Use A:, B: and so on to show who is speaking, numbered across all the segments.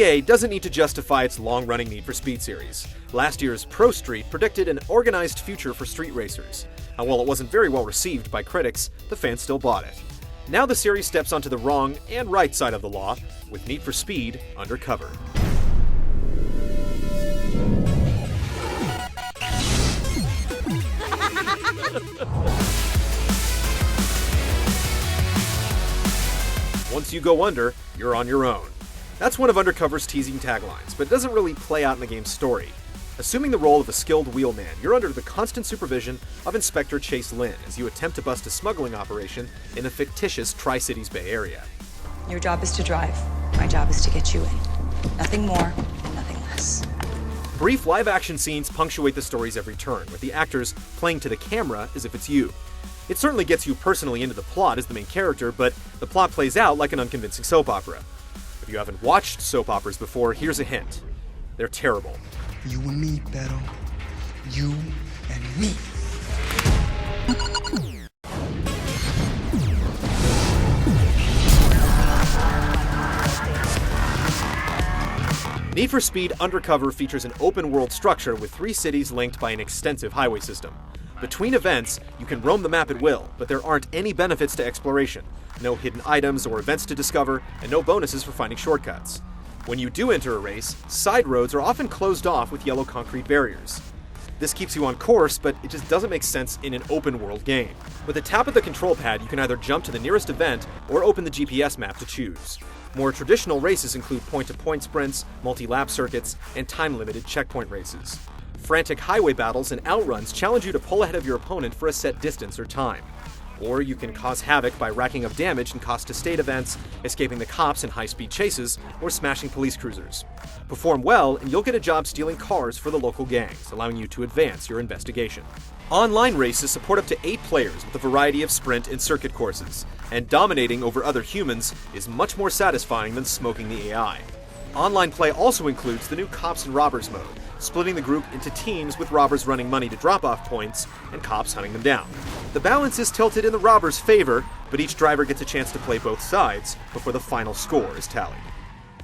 A: EA doesn't need to justify its long-running Need for Speed series. Last year's Pro Street predicted an organized future for street racers, and while it wasn't very well received by critics, the fans still bought it. Now the series steps onto the wrong and right side of the law with Need for Speed Undercover. Once you go under, you're on your own. That's one of Undercover's teasing taglines, but it doesn't really play out in the game's story. Assuming the role of a skilled wheelman, you're under the constant supervision of Inspector Chase Lynn as you attempt to bust a smuggling operation in the fictitious Tri-Cities Bay Area.
B: Your job is to drive. My job is to get you in. Nothing more and nothing less.
A: Brief live-action scenes punctuate the story's every turn, with the actors playing to the camera as if it's you. It certainly gets you personally into the plot as the main character, but the plot plays out like an unconvincing soap opera. If you haven't watched soap operas before, here's a hint. They're terrible.
C: You and me, Beto. You and me.
A: Need for Speed Undercover features an open-world structure with 3 cities linked by an extensive highway system. Between events, you can roam the map at will, but there aren't any benefits to exploration. No hidden items or events to discover, and no bonuses for finding shortcuts. When you do enter a race, side roads are often closed off with yellow concrete barriers. This keeps you on course, but it just doesn't make sense in an open-world game. With a tap of the control pad, you can either jump to the nearest event or open the GPS map to choose. More traditional races include point-to-point sprints, multi-lap circuits, and time-limited checkpoint races. Frantic highway battles and outruns challenge you to pull ahead of your opponent for a set distance or time. Or you can cause havoc by racking up damage in cost-to-state events, escaping the cops in high-speed chases, or smashing police cruisers. Perform well, and you'll get a job stealing cars for the local gangs, allowing you to advance your investigation. Online races support up to 8 players with a variety of sprint and circuit courses, and dominating over other humans is much more satisfying than smoking the AI. Online play also includes the new Cops and Robbers mode, splitting the group into teams with robbers running money to drop-off points and cops hunting them down. The balance is tilted in the robbers' favor, but each driver gets a chance to play both sides before the final score is tallied.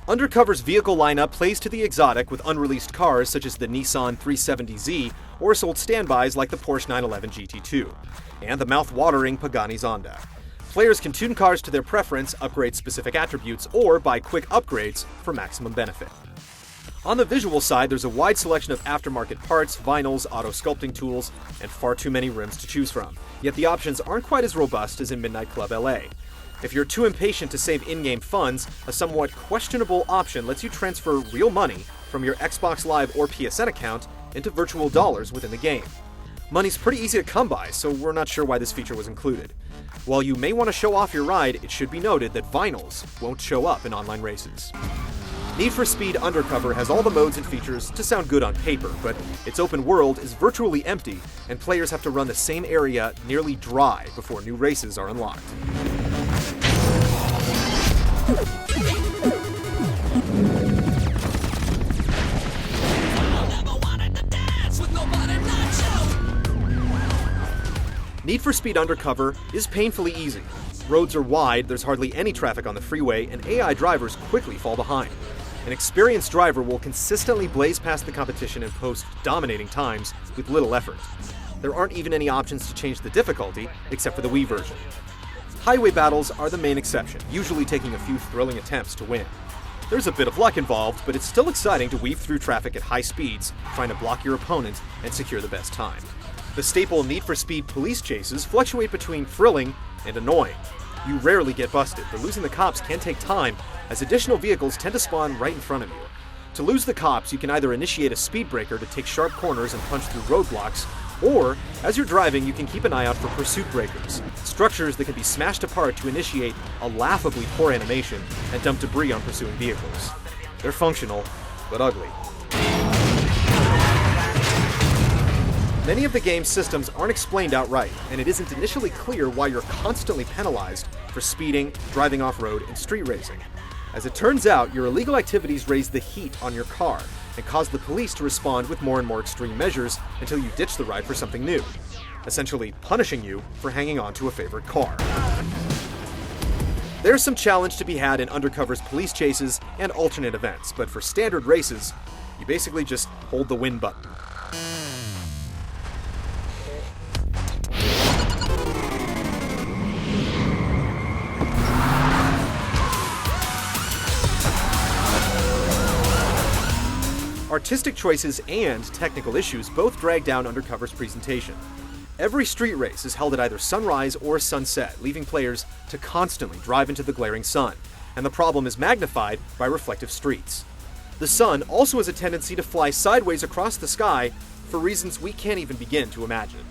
A: Undercover's vehicle lineup plays to the exotic with unreleased cars such as the Nissan 370Z or sold standbys like the Porsche 911 GT2, and the mouth-watering Pagani Zonda. Players can tune cars to their preference, upgrade specific attributes, or buy quick upgrades for maximum benefit. On the visual side, there's a wide selection of aftermarket parts, vinyls, auto sculpting tools, and far too many rims to choose from. Yet the options aren't quite as robust as in Midnight Club LA. If you're too impatient to save in-game funds, a somewhat questionable option lets you transfer real money from your Xbox Live or PSN account into virtual dollars within the game. Money's pretty easy to come by, so we're not sure why this feature was included. While you may want to show off your ride, it should be noted that vinyls won't show up in online races. Need for Speed Undercover has all the modes and features to sound good on paper, but its open world is virtually empty, and players have to run the same area nearly dry before new races are unlocked. Need for Speed Undercover is painfully easy. Roads are wide, there's hardly any traffic on the freeway, and AI drivers quickly fall behind. An experienced driver will consistently blaze past the competition and post dominating times with little effort. There aren't even any options to change the difficulty, except for the Wii version. Highway battles are the main exception, usually taking a few thrilling attempts to win. There's a bit of luck involved, but it's still exciting to weave through traffic at high speeds, trying to block your opponent and secure the best time. The staple Need for Speed police chases fluctuate between thrilling and annoying. You rarely get busted, but losing the cops can take time, as additional vehicles tend to spawn right in front of you. To lose the cops, you can either initiate a speed breaker to take sharp corners and punch through roadblocks, or, as you're driving, you can keep an eye out for pursuit breakers, structures that can be smashed apart to initiate a laughably poor animation and dump debris on pursuing vehicles. They're functional, but ugly. Many of the game's systems aren't explained outright, and it isn't initially clear why you're constantly penalized for speeding, driving off-road, and street racing. As it turns out, your illegal activities raise the heat on your car and cause the police to respond with more and more extreme measures until you ditch the ride for something new, essentially punishing you for hanging on to a favorite car. There's some challenge to be had in Undercover's police chases and alternate events, but for standard races, you basically just hold the win button. Artistic choices and technical issues both drag down Undercover's presentation. Every street race is held at either sunrise or sunset, leaving players to constantly drive into the glaring sun, and the problem is magnified by reflective streets. The sun also has a tendency to fly sideways across the sky for reasons we can't even begin to imagine.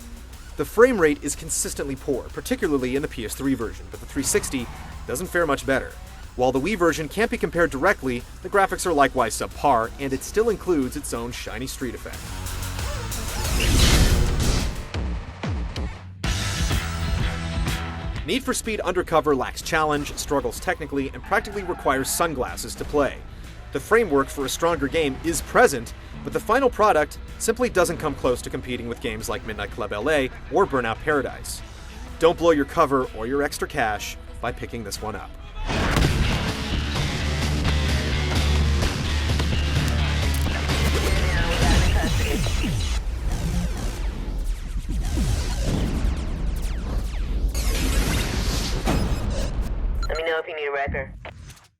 A: The frame rate is consistently poor, particularly in the PS3 version, but the 360 doesn't fare much better. While the Wii version can't be compared directly, the graphics are likewise subpar, and it still includes its own shiny street effect. Need for Speed Undercover lacks challenge, struggles technically, and practically requires sunglasses to play. The framework for a stronger game is present, but the final product simply doesn't come close to competing with games like Midnight Club LA or Burnout Paradise. Don't blow your cover or your extra cash by picking this one up.